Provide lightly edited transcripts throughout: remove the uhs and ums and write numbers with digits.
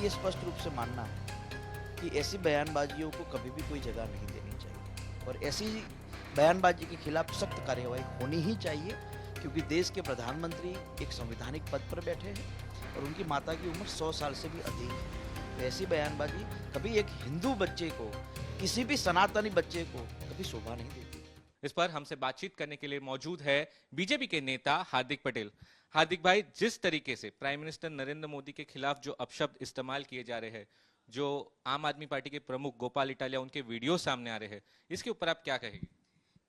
ये स्पष्ट रूप से मानना है कि ऐसी बयानबाजियों को कभी भी कोई जगह नहीं देनी चाहिए और ऐसी बयानबाजी के खिलाफ सख्त कार्यवाही होनी ही चाहिए, क्योंकि देश के प्रधानमंत्री एक संवैधानिक पद पर बैठे हैं और उनकी माता की उम्र 100 साल से भी अधिक है। तो ऐसी बयानबाजी कभी एक हिंदू बच्चे को, किसी भी सनातनी बच्चे को कभी शोभा नहीं देती। इस पर हमसे बातचीत करने के लिए मौजूद है बीजेपी के नेता हार्दिक पटेल। हार्दिक भाई, जिस तरीके से प्राइम मिनिस्टर नरेंद्र मोदी के खिलाफ जो अपशब्द इस्तेमाल किए जा रहे हैं, जो आम आदमी पार्टी के प्रमुख गोपाल इटालिया उनके वीडियो सामने आ रहे हैं, इसके ऊपर आप क्या कहेंगे?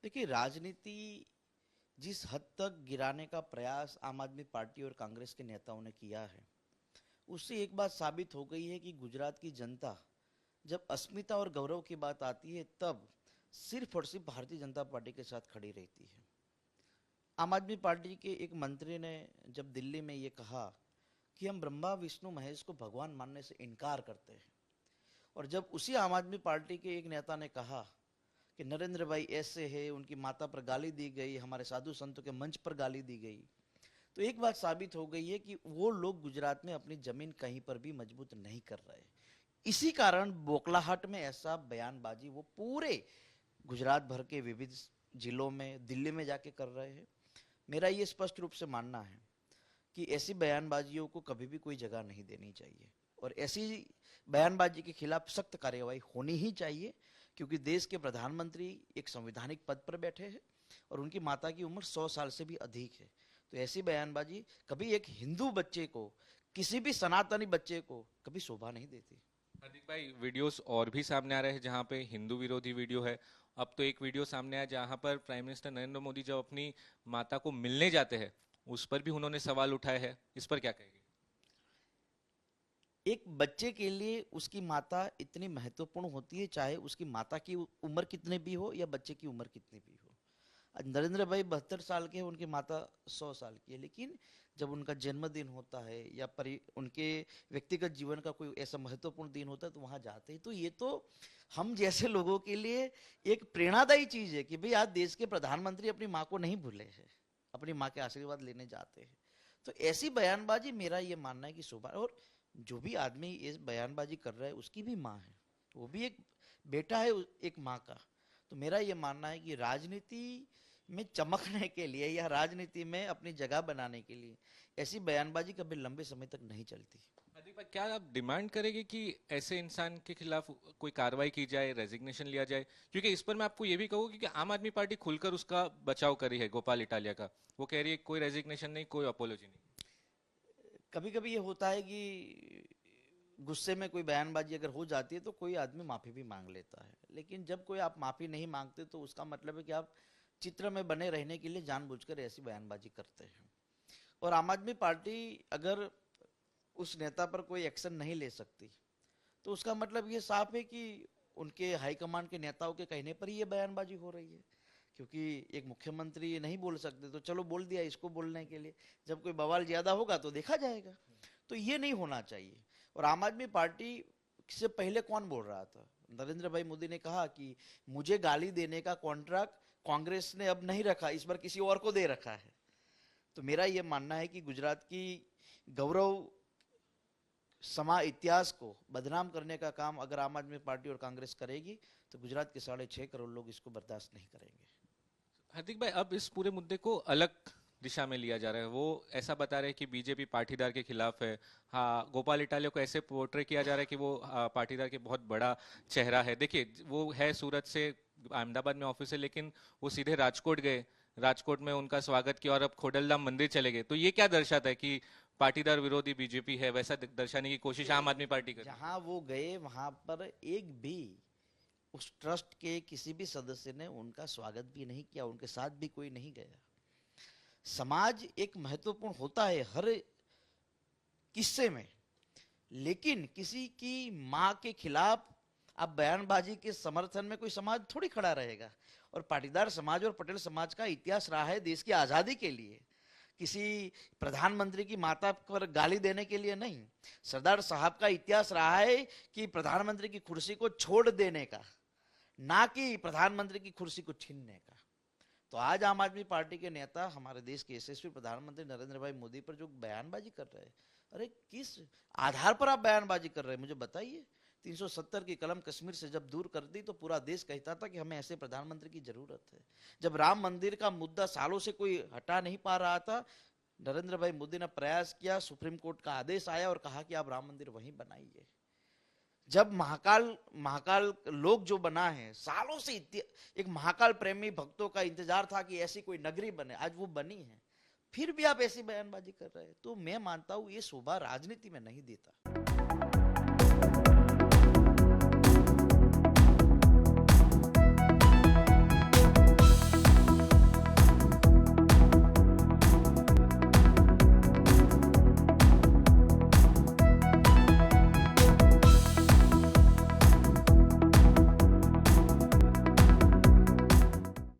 देखिए, राजनीति जिस हद तक गिराने का प्रयास आम आदमी पार्टी और कांग्रेस के नेताओं ने किया है, उससे एक बात साबित हो गई है कि गुजरात की जनता जब अस्मिता और गौरव की बात आती है तब सिर्फ और सिर्फ भारतीय जनता पार्टी के साथ खड़ी रहती है। आम आदमी पार्टी के एक मंत्री ने जब दिल्ली में ये कहा कि हम ब्रह्मा विष्णु महेश को भगवान मानने से इनकार करते हैं, और जब उसी आम आदमी पार्टी के एक नेता ने कहा कि नरेंद्र भाई ऐसे है, उनकी माता पर गाली दी गई, हमारे साधु संतों के मंच पर गाली दी गई, तो एक बात साबित हो गई है कि वो लोग गुजरात में अपनी जमीन कहीं पर भी मजबूत नहीं कर रहे। इसी कारण बोखलाहट में ऐसा बयानबाजी वो पूरे गुजरात भर के विविध जिलों में, दिल्ली में जाके कर रहे हैं। मेरा ये स्पष्ट रूप से मानना है कि ऐसी बयानबाजियों को कभी भी कोई जगह नहीं देनी चाहिए और ऐसी बयानबाजी के खिलाफ सख्त कार्यवाही होनी ही चाहिए, क्योंकि देश के प्रधानमंत्री एक संवैधानिक पद पर बैठे हैं और उनकी माता की उम्र 100 साल से भी अधिक है। तो ऐसी बयानबाजी कभी एक हिंदू बच्चे को, किसी भी सनातनी बच्चे को कभी शोभा नहीं देती। हार्दिक भाई, वीडियोस और भी सामने आ रहे हैं जहां पे हिंदू विरोधी वीडियो है। अब तो एक वीडियो सामने आया जहां पर प्राइम मिनिस्टर नरेंद्र मोदी जब अपनी माता को मिलने जाते हैं, उस पर भी उन्होंने सवाल उठाए हैं। इस पर क्या कहेंगे? एक बच्चे के लिए उसकी माता इतनी महत्वपूर्ण होती है, चाहे उसकी माता की उम्र कितने भी हो या बच्चे की उम्र कितनी भी हो। आज नरेंद्र भाई 72 साल के हैं, उनकी माता 100 साल की है, लेकिन जब उनका जन्मदिन होता है या उनके व्यक्तिगत जीवन का कोई ऐसा महत्वपूर्ण दिन होता है तो वहां जाते हैं। तो ये तो हम जैसे लोगों के लिए एक प्रेरणादायी चीज है कि भाई आज देश के प्रधानमंत्री अपनी माँ को नहीं भूले हैं, अपनी माँ के आशीर्वाद लेने जाते हैं। तो ऐसी बयानबाजी, मेरा ये मानना है कि शोभा, और जो भी आदमी इस बयानबाजी कर रहा है उसकी भी माँ है, वो भी एक बेटा है एक माँ का। तो मेरा ये मानना है कि राजनीति में चमकने के लिए या राजनीति में अपनी जगह बनाने के लिए ऐसी बयानबाजी कभी लंबे समय तक नहीं चलती। हार्दिक भाई, क्या आप डिमांड करेंगे कि ऐसे इंसान के खिलाफ कोई कार्रवाई की जाए, रेजिग्नेशन लिया जाए? क्योंकि इस पर मैं आपको ये भी कहूँ कि आम आदमी पार्टी खुलकर उसका बचाव कर रही है, गोपाल इटालिया का। वो कह रही है कोई रेजिग्नेशन नहीं, कोई अपोलॉजी नहीं। कभी कभी ये होता है कि गुस्से में कोई बयानबाजी अगर हो जाती है तो कोई आदमी माफी भी मांग लेता है, लेकिन जब कोई आप माफी नहीं मांगते तो उसका मतलब है कि आप चित्र में बने रहने के लिए जानबूझकर ऐसी बयानबाजी करते हैं। और आम आदमी पार्टी अगर उस नेता पर कोई एक्शन नहीं ले सकती तो उसका मतलब ये साफ है कि उनके हाईकमान के नेताओं के कहने पर ही ये बयानबाजी हो रही है, क्योंकि एक मुख्यमंत्री ये नहीं बोल सकते तो चलो बोल दिया इसको बोलने के लिए, जब कोई बवाल ज्यादा होगा तो देखा जाएगा। तो ये नहीं होना चाहिए। और आम आदमी पार्टी से पहले कौन बोल रहा था? नरेंद्र भाई मोदी ने कहा कि मुझे गाली देने का कॉन्ट्रैक्ट कांग्रेस ने अब नहीं रखा, इस बार किसी और को दे रखा है। तो मेरा यह मानना है कि गुजरात की गौरव समा इतिहास को बदनाम करने का काम अगर आम आदमी पार्टी और कांग्रेस करेगी तो गुजरात के 6.5 करोड़ लोग इसको बर्दाश्त नहीं करेंगे। हार्दिक भाई, अब इस पूरे मुद्दे को अलग दिशा में लिया जा रहा है। वो ऐसा बता रहे हैं कि बीजेपी पाटीदार के खिलाफ है। हाँ, गोपाल इटालिया को ऐसे पोर्ट्रे किया जा रहा है कि वो पाटीदार के बहुत बड़ा चेहरा है। देखिए, वो है सूरत से, अहमदाबाद में ऑफिस है, लेकिन वो सीधे राजकोट गए, राजकोट में उनका स्वागत किया और अब खोडलधाम मंदिर चले गए। तो ये क्या दर्शाता है कि पाटीदार विरोधी बीजेपी है? वैसा दर्शाने की कोशिश आम आदमी पार्टी कर रही है। जहां वो गए वहां पर एक भी उस ट्रस्ट के किसी भी सदस्य ने उनका स्वागत भी नहीं किया, उनके साथ भी कोई नहीं गया। समाज एक महत्वपूर्ण होता है हर किस्से में, लेकिन किसी की मां के खिलाफ आप बयानबाजी के समर्थन में कोई समाज थोड़ी खड़ा रहेगा। और पाटीदार समाज और पटेल समाज का इतिहास रहा है देश की आजादी के लिए, किसी प्रधानमंत्री की माता पर गाली देने के लिए नहीं। सरदार साहब का इतिहास रहा है कि प्रधानमंत्री की कुर्सी को छोड़ देने का, ना कि प्रधानमंत्री की कुर्सी को छीनने का। तो आज आम आदमी पार्टी के नेता हमारे देश के यशस्वी प्रधानमंत्री नरेंद्र भाई मोदी पर जो बयानबाजी कर रहे हैं, अरे किस आधार पर आप बयानबाजी कर रहे हैं मुझे बताइए। 370 की कलम कश्मीर से जब दूर कर दी तो पूरा देश कहता था कि हमें ऐसे प्रधानमंत्री की जरूरत है। जब राम मंदिर का मुद्दा सालों से कोई हटा नहीं पा रहा था, नरेंद्र भाई मोदी ने प्रयास किया, सुप्रीम कोर्ट का आदेश आया और कहा कि आप राम मंदिर वहीं बनाइए। जब महाकाल महाकाल लोक जो बना है, सालों से एक महाकाल प्रेमी भक्तों का इंतजार था कि ऐसी कोई नगरी बने, आज वो बनी है, फिर भी आप ऐसी बयानबाजी कर रहे हैं। तो मैं मानता हूं ये शोभा राजनीति में नहीं देता।